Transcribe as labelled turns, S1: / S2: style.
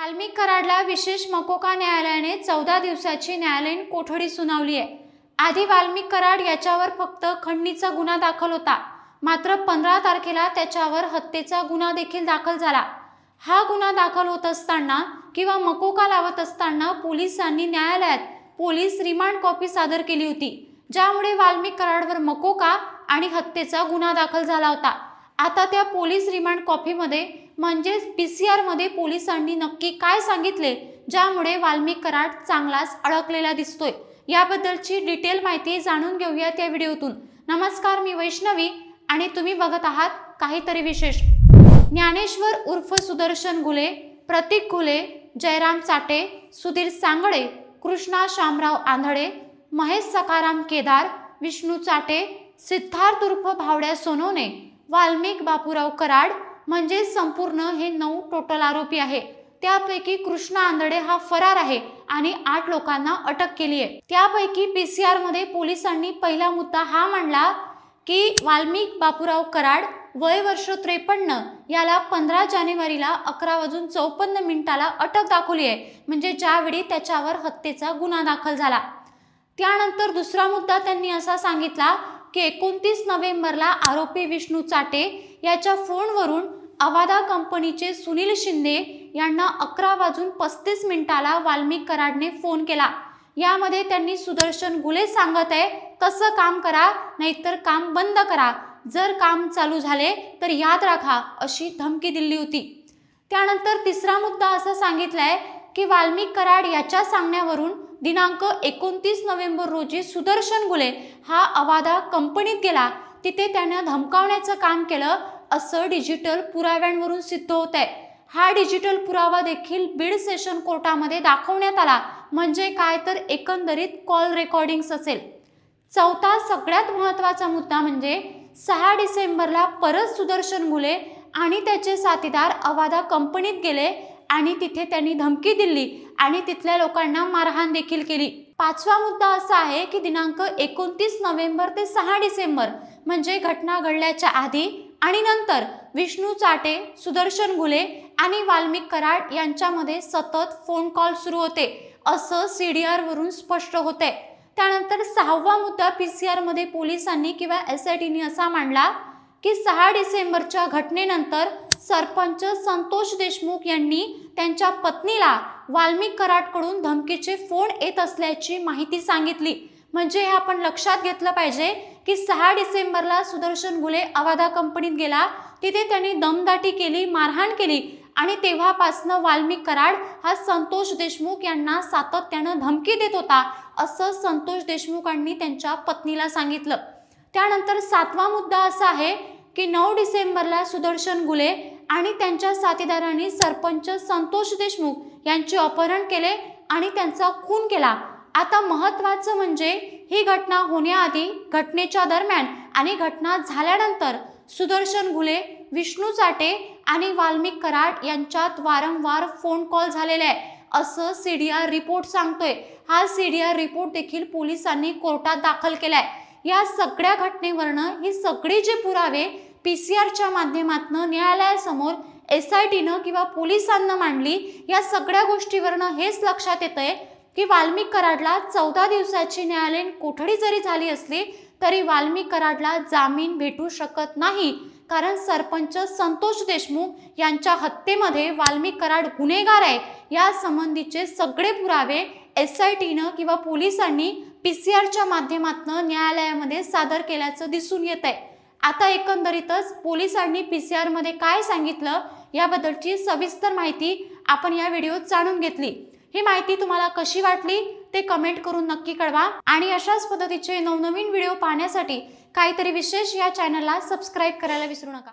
S1: वाल्मिक कराडला विशेष मकोका न्यायालयाने 14 दिवसाची न्यायालयीन कोठडी सुनावली आहे। आधी वाल्मिक कराड याच्यावर फक्त खंडणीचा गुन्हा दाखल होता, मात्र 15 तारखेला त्याच्यावर हत्येचा गुन्हा देखील दाखल झाला। हा गुन्हा दाखल होत असताना किंवा मकोका लावत असताना पोलिसांनी न्यायालयात पोलीस रिमांड कॉपी सादर केली होती, ज्यामुळे वाल्मिक कराडवर मकोका आणि हत्येचा गुन्हा दाखल झाला होता। आता त्या पोलीस रिमांड कॉपीमध्ये म्हणजे पीसीआर मध्ये पोलिसांनी नक्की काय सांगितले, ज्यामुळे वाल्मिक कराड चांगलाच अडकलेला दिसतोय, याबद्दलची डिटेल माहिती जाणून घेऊयात या व्हिडिओतून। नमस्कार, मी वैष्णवी आणि तुम्ही बघत आहात काहीतरी विशेष। ज्ञानेश्वर उर्फ सुदर्शन घुले, प्रतीक घुले, जयराम चाटे, सुधीर सांगळे, कृष्णा शामराव आंधळे, महेश सखाराम केदार, विष्णू चाटे, सिद्धार्थ उर्फ भावड्या सोनवणे, वाल्मिक बापूराव कराड म्हणजे संपूर्ण हे 9 टोटल आरोपी आहे। त्यापैकी कृष्णा आंधळे हा फरार आहे आणि 8 लोकांना अटक केली आहे। त्यापैकी पीसीआर मध्ये पोलिसांनी पहिला मुद्दा हा मांडला की वाल्मिक बापूराव कराड वय वर्ष 53 याला 15 जानेवारीला 11:54 अटक दाखवली आहे, म्हणजे ज्यावेळी त्याच्यावर हत्येचा गुन्हा दाखल झाला। त्यानंतर दुसरा मुद्दा त्यांनी असा सांगितला की 29 नोव्हेंबरला आरोपी विष्णू चाटे याच्या फोनवरून अवादा कंपनीचे सुनील शिंदे यांना 11:35 वाल्मिक कराडने फोन केला। यामध्ये त्यांनी सुदर्शन घुले सांगत आहे तसं काम करा, नाहीतर काम बंद करा, जर काम चालू झाले तर याद राखा, अशी धमकी दिली होती। त्यानंतर तिसरा मुद्दा असा सांगितलाय की वाल्मिक कराड याच्या सांगण्यावरून दिनांक 29 नोव्हेंबर रोजी सुदर्शन घुले हा अवादा कंपनीत गेला, तिथे त्याने धमकावण्याचं काम केलं असं डिजिटल पुराव्यांवरून सिद्ध होत आहे। हा डिजिटल पुरावा देखील बीड सेशन कोर्टामध्ये दाखवण्यात आला, म्हणजे काय तर एकंदरीत कॉल रेकॉर्डिंग्स असेल। चौथा सगळ्यात महत्त्वाचा मुद्दा म्हणजे 6 डिसेंबरला परत सुदर्शन घुले आणि त्याचे साथीदार अवादा कंपनीत गेले आणि तिथे त्यांनी धमकी दिली आणि तिथल्या लोकांना मारहाण देखील केली। पाचवा मुद्दा असा आहे की दिनांक 29 नोव्हेंबर ते 6 डिसेंबर म्हणजे घटना घडल्याच्या आधी आणि नंतर विष्णू चाटे, सुदर्शन घुले आणि वाल्मिक कराड यांच्यामध्ये सतत फोन कॉल सुरू होते, असं सीडीआर वरून स्पष्ट होते। त्यानंतर 6वा मुद्दा पीसीआर मध्ये पोलिसांनी किंवा एसआयटीने असा मांडला की 6 डिसेंबरच्या घटनेनंतर सरपंच संतोष देशमुख यांनी त्यांच्या पत्नीला वाल्मिक कराडकडून धमकीचे फोन येत असल्याची माहिती सांगितली। म्हणजे हे आपण लक्षात घेतलं पाहिजे की 6 डिसेंबरला सुदर्शन घुले अवादा कंपनीत गेला, तिथे त्यांनी दमदाटी केली, मारहाण केली आणि तेव्हापासून वाल्मिक कराड हा संतोष देशमुख यांना सातत्यानं धमकी देत होता, असं संतोष देशमुखांनी त्यांच्या पत्नीला सांगितलं। त्यानंतर 7वा मुद्दा असा आहे की 9 डिसेंबरला सुदर्शन घुले आणि त्यांच्या साथीदारांनी सरपंच संतोष देशमुख यांचे अपहरण केले आणि त्यांचा खून केला। आता महत्त्वाचं म्हणजे ही घटना होण्याआधी, घटनेच्या दरम्यान आणि घटना झाल्यानंतर सुदर्शन घुले, विष्णू चाटे आणि वाल्मिक कराड यांच्यात वारंवार फोन कॉल झालेले आहे, असं सीडीआर रिपोर्ट सांगतोय। हा सीडीआर रिपोर्ट देखील पोलिसांनी कोर्टात दाखल केलाय। या सगळ्या घटनेवरनं ही सगळी जे पुरावे पीसीआरच्या माध्यमातून न्यायालयासमोर एसआयटीनं किंवा पोलिसांना मांडली, या सगळ्या गोष्टीवरनं हेच लक्षात येतंय की वाल्मिक कराडला 14 दिवसाची न्यायालयीन कोठडी जरी झाली असली तरी वाल्मिक कराडला जामीन भेटू शकत नाही, कारण सरपंच संतोष देशमुख यांच्या हत्येमध्ये वाल्मिक कराड गुन्हेगार आहे, या संबंधीचे सगळे पुरावे एसआयटीनं किंवा पोलिसांनी पीसीआरच्या माध्यमातून न्यायालयामध्ये सादर केल्याचं दिसून येत आहे। आता एकंदरीतच पोलिसांनी पीसीआर मध्ये काय सांगितलं याबद्दलची सविस्तर माहिती आपण या व्हिडिओत जाणून घेतली। ही माहिती तुम्हाला कशी वाटली ते कमेंट करून नक्की कळवा आणि अशाच पद्धतीचे नवनवीन व्हिडिओ पाहण्यासाठी काहीतरी विशेष या चॅनलला सबस्क्राईब करायला विसरू नका।